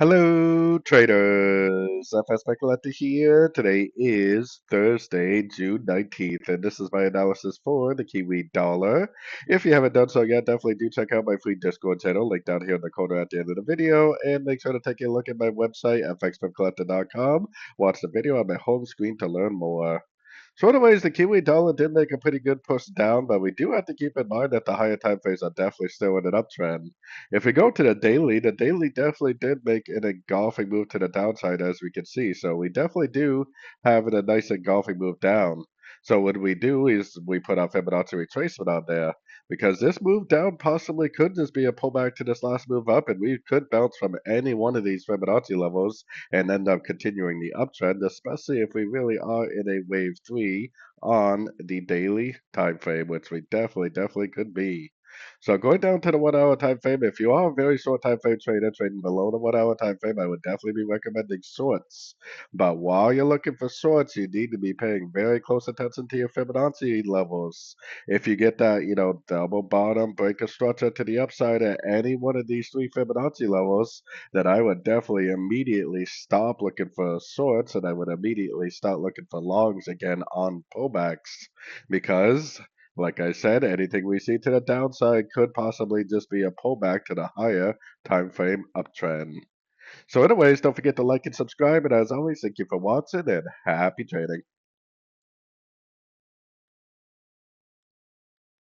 Hello, traders. FX Pip Collector here. Today is Thursday, June 19th, and this is my analysis for the Kiwi dollar. If you haven't done so yet, definitely do check out my free Discord channel, link down here in the corner at the end of the video, and make sure to take a look at my website, fxpipcollector.com. Watch the video on my home screen to learn more. So anyways, the Kiwi dollar did make a pretty good push down, but we do have to keep in mind that the higher time frames are definitely still in an uptrend. If we go to the daily definitely did make an engulfing move to the downside, as we can see. So we definitely do have a nice engulfing move down. So what we do is we put our Fibonacci retracement on there because this move down possibly could just be a pullback to this last move up, and we could bounce from any one of these Fibonacci levels and end up continuing the uptrend, especially if we really are in a wave three on the daily time frame, which we definitely could be. So going down to the 1 hour time frame, if you are a very short time frame trader trading below the 1 hour time frame, I would definitely be recommending shorts. But while you're looking for shorts, you need to be paying very close attention to your Fibonacci levels. If you get that, double bottom breaker structure to the upside at any one of these three Fibonacci levels, then I would definitely immediately stop looking for shorts and I would immediately start looking for longs again on pullbacks because like I said, anything we see to the downside could possibly just be a pullback to the higher time frame uptrend. So anyways, don't forget to like and subscribe, and as always, thank you for watching and happy trading.